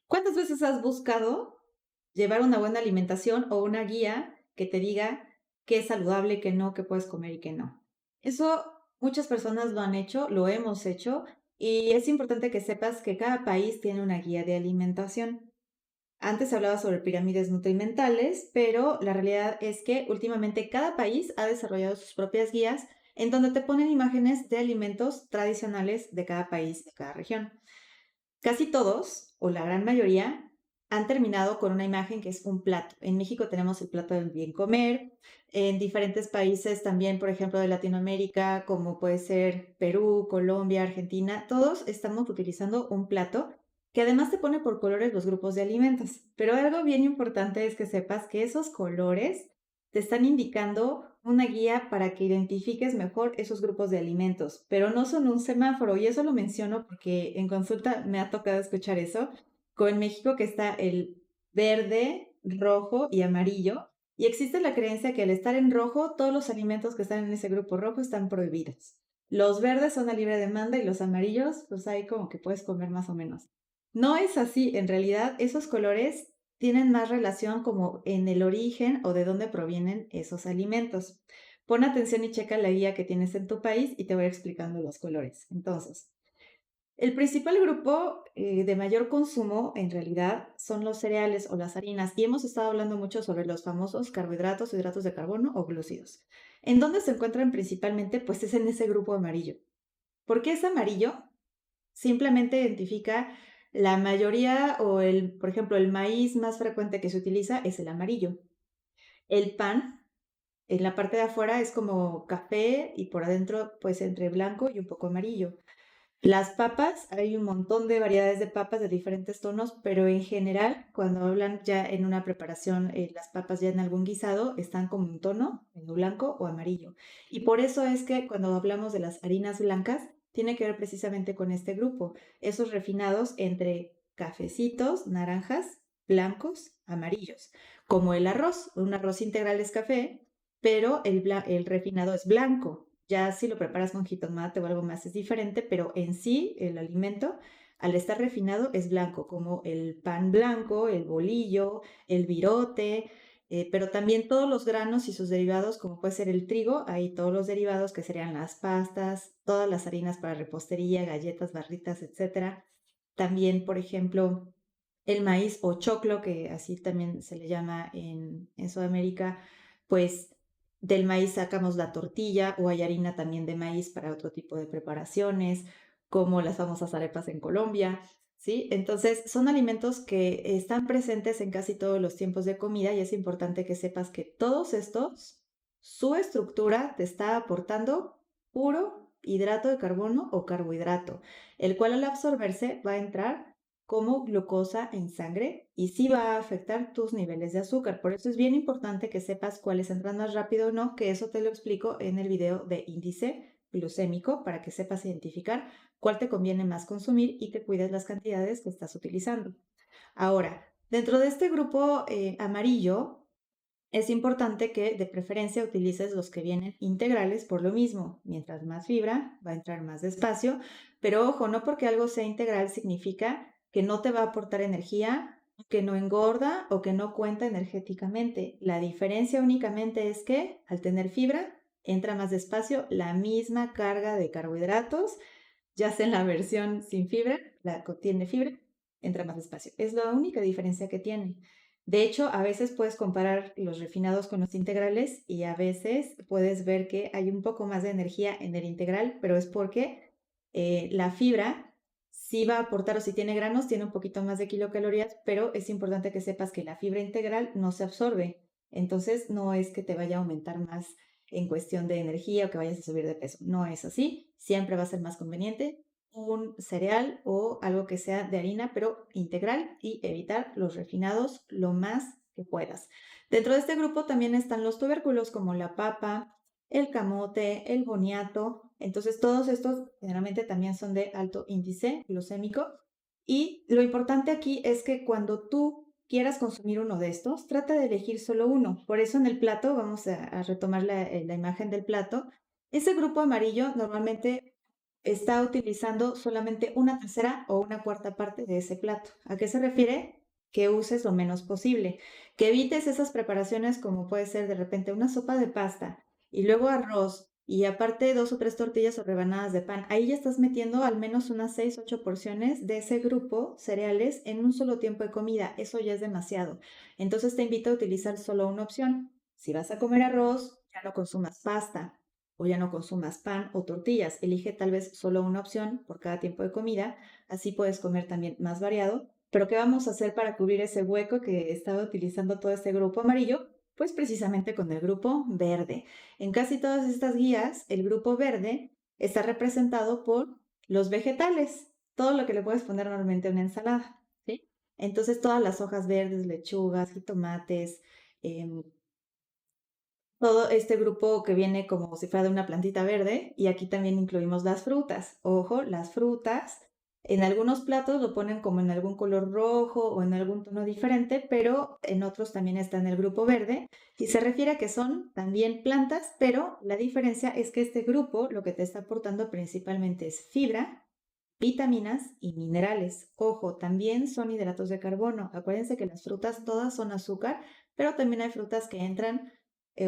¿Cuántas veces has buscado llevar una buena alimentación o una guía que te diga qué es saludable, qué no, qué puedes comer y qué no? Eso muchas personas lo han hecho, lo hemos hecho, y es importante que sepas que cada país tiene una guía de alimentación. Antes hablaba sobre pirámides nutrimentales, pero la realidad es que últimamente cada país ha desarrollado sus propias guías en donde te ponen imágenes de alimentos tradicionales de cada país, de cada región. Casi todos, o la gran mayoría, han terminado con una imagen que es un plato. En México tenemos el plato del bien comer, en diferentes países también, por ejemplo, de Latinoamérica, como puede ser Perú, Colombia, Argentina, todos estamos utilizando un plato que además te pone por colores los grupos de alimentos. Pero algo bien importante es que sepas que esos colores te están indicando una guía para que identifiques mejor esos grupos de alimentos, pero no son un semáforo, y eso lo menciono porque en consulta me ha tocado escuchar eso, con México que está el verde, rojo y amarillo, y existe la creencia que al estar en rojo, todos los alimentos que están en ese grupo rojo están prohibidos. Los verdes son a libre demanda y los amarillos, pues ahí como que puedes comer más o menos. No es así, en realidad esos colores tienen más relación como en el origen o de dónde provienen esos alimentos. Pon atención y checa la guía que tienes en tu país y te voy explicando los colores. Entonces, el principal grupo de mayor consumo en realidad son los cereales o las harinas, y hemos estado hablando mucho sobre los famosos carbohidratos, hidratos de carbono o glúcidos. ¿En dónde se encuentran principalmente? Pues es en ese grupo amarillo. ¿Por qué es amarillo? Simplemente identifica la mayoría o por ejemplo, el maíz más frecuente que se utiliza es el amarillo. El pan, en la parte de afuera es como café y por adentro pues entre blanco y un poco amarillo. Las papas, hay un montón de variedades de papas de diferentes tonos, pero en general, cuando hablan ya en una preparación, las papas ya en algún guisado están como un tono medio blanco o amarillo. Y por eso es que cuando hablamos de las harinas blancas, tiene que ver precisamente con este grupo, esos refinados entre cafecitos, naranjas, blancos, amarillos, como el arroz. Un arroz integral es café, pero el refinado es blanco. Ya si lo preparas con jitomate o algo más es diferente, pero en sí el alimento, al estar refinado, es blanco, como el pan blanco, el bolillo, el virote, pero también todos los granos y sus derivados, como puede ser el trigo, hay todos los derivados que serían las pastas, todas las harinas para repostería, galletas, barritas, etcétera. También, por ejemplo, el maíz o choclo, que así también se le llama en Sudamérica, pues del maíz sacamos la tortilla, o hay harina también de maíz para otro tipo de preparaciones, como las famosas arepas en Colombia, ¿sí? Entonces, son alimentos que están presentes en casi todos los tiempos de comida, y es importante que sepas que todos estos, su estructura te está aportando puro hidrato de carbono o carbohidrato, el cual al absorberse va a entrar como glucosa en sangre y sí va a afectar tus niveles de azúcar. Por eso es bien importante que sepas cuáles entran más rápido o no, que eso te lo explico en el video de índice glucémico para que sepas identificar cuál te conviene más consumir y que cuides las cantidades que estás utilizando. Ahora, dentro de este grupo amarillo, es importante que de preferencia utilices los que vienen integrales por lo mismo. Mientras más fibra, va a entrar más despacio, pero ojo, no porque algo sea integral significa que no te va a aportar energía, que no engorda o que no cuenta energéticamente. La diferencia únicamente es que al tener fibra, entra más despacio la misma carga de carbohidratos, ya sea en la versión sin fibra, la que tiene fibra, entra más despacio. Es la única diferencia que tiene. De hecho, a veces puedes comparar los refinados con los integrales y a veces puedes ver que hay un poco más de energía en el integral, pero es porque la fibra sí va a aportar, o si tiene granos, tiene un poquito más de kilocalorías, pero es importante que sepas que la fibra integral no se absorbe. Entonces, no es que te vaya a aumentar más en cuestión de energía o que vayas a subir de peso. No es así. Siempre va a ser más conveniente un cereal o algo que sea de harina, pero integral, y evitar los refinados lo más que puedas. Dentro de este grupo también están los tubérculos como la papa, el camote, el boniato. Entonces, todos estos generalmente también son de alto índice glucémico. Y lo importante aquí es que cuando tú quieras consumir uno de estos, trata de elegir solo uno. Por eso en el plato, vamos a retomar la imagen del plato. Ese grupo amarillo normalmente está utilizando solamente una tercera o una cuarta parte de ese plato. ¿A qué se refiere? Que uses lo menos posible, que evites esas preparaciones como puede ser de repente una sopa de pasta y luego arroz y aparte 2 o 3 tortillas o rebanadas de pan. Ahí ya estás metiendo al menos unas 6, 8 porciones de ese grupo cereales en un solo tiempo de comida. Eso ya es demasiado. Entonces te invito a utilizar solo una opción. Si vas a comer arroz, ya no consumas pasta o ya no consumas pan o tortillas. Elige tal vez solo una opción por cada tiempo de comida, así puedes comer también más variado. Pero ¿qué vamos a hacer para cubrir ese hueco que estaba utilizando todo este grupo amarillo? Pues precisamente con el grupo verde. En casi todas estas guías, el grupo verde está representado por los vegetales, todo lo que le puedes poner normalmente a una ensalada, ¿sí? Entonces todas las hojas verdes, lechugas, jitomates, em, todo este grupo que viene como si fuera de una plantita verde y aquí también incluimos las frutas. Ojo, las frutas en algunos platos lo ponen como en algún color rojo o en algún tono diferente, pero en otros también está en el grupo verde y se refiere a que son también plantas, pero la diferencia es que este grupo lo que te está aportando principalmente es fibra, vitaminas y minerales. Ojo, también son hidratos de carbono. Acuérdense que las frutas todas son azúcar, pero también hay frutas que entran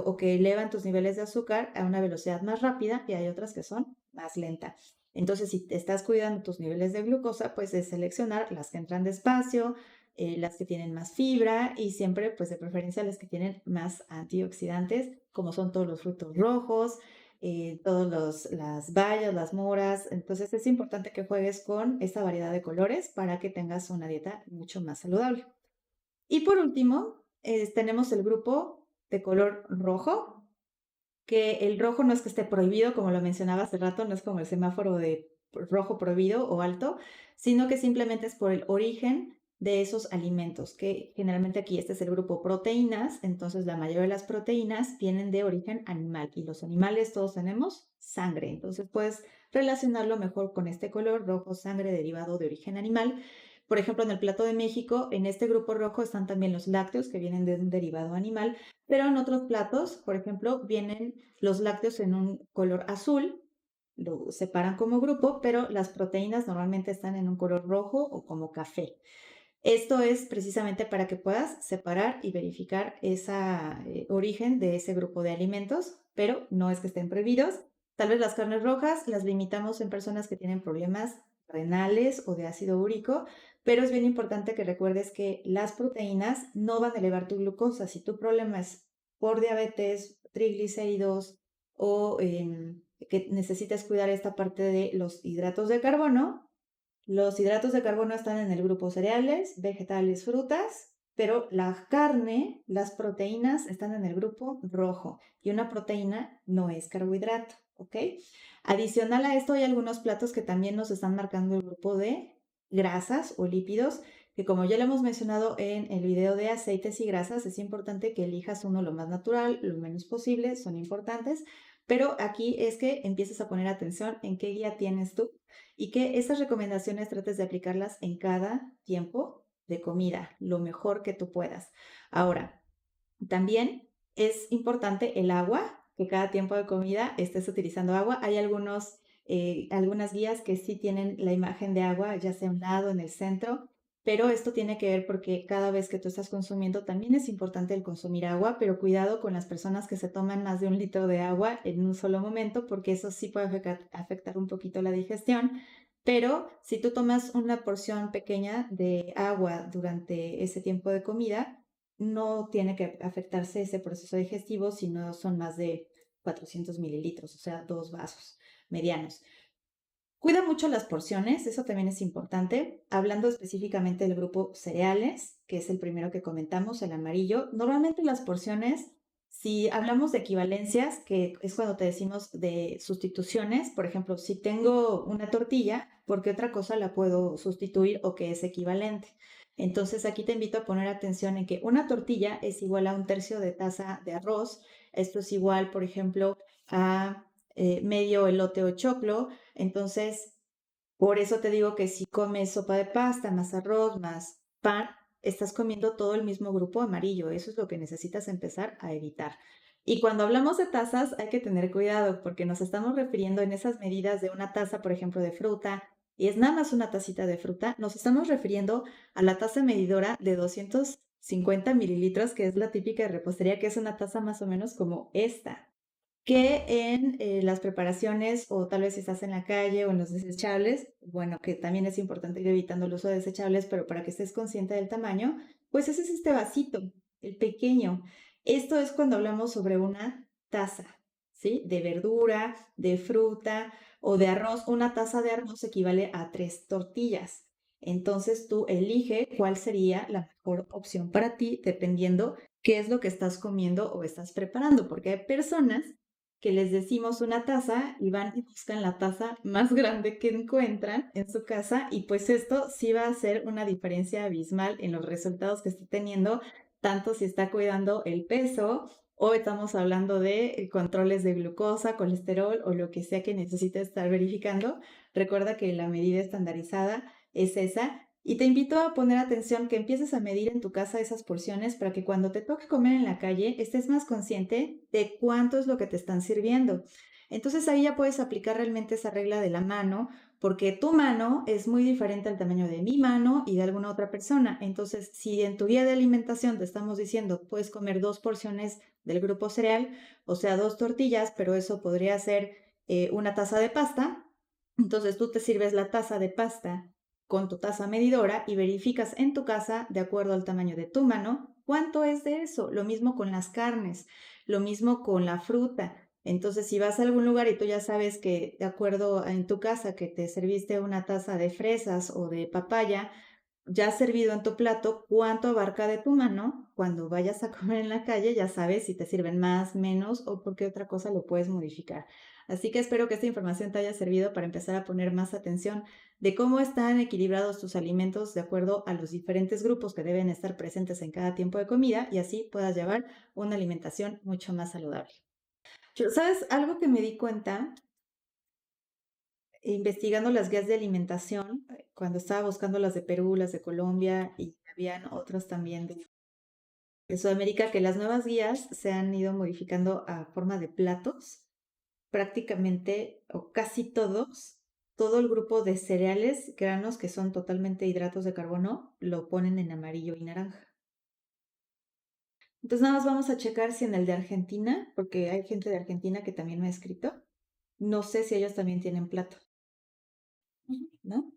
o que elevan tus niveles de azúcar a una velocidad más rápida y hay otras que son más lenta. Entonces, si te estás cuidando tus niveles de glucosa, pues es seleccionar las que entran despacio, las que tienen más fibra y siempre, pues de preferencia, las que tienen más antioxidantes, como son todos los frutos rojos, todas las bayas, las moras. Entonces, es importante que juegues con esta variedad de colores para que tengas una dieta mucho más saludable. Y por último, tenemos el grupo de color rojo, que el rojo no es que esté prohibido, como lo mencionaba hace rato, no es como el semáforo de rojo prohibido o alto, sino que simplemente es por el origen de esos alimentos, que generalmente aquí este es el grupo proteínas, entonces la mayoría de las proteínas vienen de origen animal y los animales todos tenemos sangre, entonces puedes relacionarlo mejor con este color rojo, sangre derivado de origen animal. Por ejemplo, en el plato de México, en este grupo rojo están también los lácteos que vienen de un derivado animal, pero en otros platos, por ejemplo, vienen los lácteos en un color azul, lo separan como grupo, pero las proteínas normalmente están en un color rojo o como café. Esto es precisamente para que puedas separar y verificar ese origen de ese grupo de alimentos, pero no es que estén prohibidos. Tal vez las carnes rojas las limitamos en personas que tienen problemas renales o de ácido úrico, pero es bien importante que recuerdes que las proteínas no van a elevar tu glucosa. Si tu problema es por diabetes, triglicéridos o que necesitas cuidar esta parte de los hidratos de carbono, los hidratos de carbono están en el grupo cereales, vegetales, frutas, pero la carne, las proteínas están en el grupo rojo y una proteína no es carbohidrato, ¿ok? Adicional a esto hay algunos platos que también nos están marcando el grupo de grasas o lípidos, que como ya lo hemos mencionado en el video de aceites y grasas, es importante que elijas uno lo más natural, lo menos posible, son importantes, pero aquí es que empieces a poner atención en qué guía tienes tú y que esas recomendaciones trates de aplicarlas en cada tiempo de comida, lo mejor que tú puedas. Ahora, también es importante el agua, que cada tiempo de comida estés utilizando agua. Hay algunas guías que sí tienen la imagen de agua, ya sea a un lado, en el centro, pero esto tiene que ver porque cada vez que tú estás consumiendo también es importante el consumir agua, pero cuidado con las personas que se toman más de 1 litro de agua en un solo momento, porque eso sí puede afectar un poquito la digestión. Pero si tú tomas una porción pequeña de agua durante ese tiempo de comida, no tiene que afectarse ese proceso digestivo si no son más de 400 mililitros, o sea, 2 vasos medianos. Cuida mucho las porciones, eso también es importante. Hablando específicamente del grupo cereales, que es el primero que comentamos, el amarillo, normalmente las porciones, si hablamos de equivalencias, que es cuando te decimos de sustituciones, por ejemplo, si tengo una tortilla, ¿por qué otra cosa la puedo sustituir o que es equivalente? Entonces aquí te invito a poner atención en que una tortilla es igual a 1/3 de taza de arroz. Esto es igual, por ejemplo, a medio elote o choclo. Entonces, por eso te digo que si comes sopa de pasta, más arroz, más pan, estás comiendo todo el mismo grupo amarillo. Eso es lo que necesitas empezar a evitar. Y cuando hablamos de tazas hay que tener cuidado porque nos estamos refiriendo en esas medidas de una taza, por ejemplo, de fruta, y es nada más una tacita de fruta, nos estamos refiriendo a la taza medidora de 250 mililitros, que es la típica de repostería, que es una taza más o menos como esta que en las preparaciones o tal vez si estás en la calle o en los desechables, bueno, que también es importante ir evitando el uso de desechables, pero para que estés consciente del tamaño, pues ese es este vasito, el pequeño. Esto es cuando hablamos sobre una taza, ¿sí? De verdura, de fruta o de arroz. Una taza de arroz equivale a 3 tortillas. Entonces tú elige cuál sería la mejor opción para ti, dependiendo qué es lo que estás comiendo o estás preparando, porque hay personas que les decimos una taza y van y buscan la taza más grande que encuentran en su casa y pues esto sí va a hacer una diferencia abismal en los resultados que esté teniendo, tanto si está cuidando el peso o estamos hablando de controles de glucosa, colesterol o lo que sea que necesite estar verificando. Recuerda que la medida estandarizada es esa y te invito a poner atención, que empieces a medir en tu casa esas porciones para que cuando te toque comer en la calle estés más consciente de cuánto es lo que te están sirviendo. Entonces ahí ya puedes aplicar realmente esa regla de la mano, porque tu mano es muy diferente al tamaño de mi mano y de alguna otra persona. Entonces, si en tu guía de alimentación te estamos diciendo puedes comer 2 porciones del grupo cereal, o sea, 2 tortillas, pero eso podría ser una taza de pasta, entonces tú te sirves la taza de pasta con tu taza medidora y verificas en tu casa, de acuerdo al tamaño de tu mano, cuánto es de eso. Lo mismo con las carnes, lo mismo con la fruta. Entonces, si vas a algún lugar y tú ya sabes que, de acuerdo en tu casa, que te serviste una taza de fresas o de papaya, ya servido en tu plato, cuánto abarca de tu mano, cuando vayas a comer en la calle, ya sabes si te sirven más, menos o por qué otra cosa lo puedes modificar. Así que espero que esta información te haya servido para empezar a poner más atención de cómo están equilibrados tus alimentos de acuerdo a los diferentes grupos que deben estar presentes en cada tiempo de comida y así puedas llevar una alimentación mucho más saludable. ¿Sabes? Algo que me di cuenta investigando las guías de alimentación, cuando estaba buscando las de Perú, las de Colombia y habían otras también de Sudamérica, que las nuevas guías se han ido modificando a forma de platos, prácticamente o casi todos, todo el grupo de cereales, granos que son totalmente hidratos de carbono, lo ponen en amarillo y naranja. Entonces nada más vamos a checar si en el de Argentina, porque hay gente de Argentina que también me ha escrito, no sé si ellos también tienen plato, ¿no?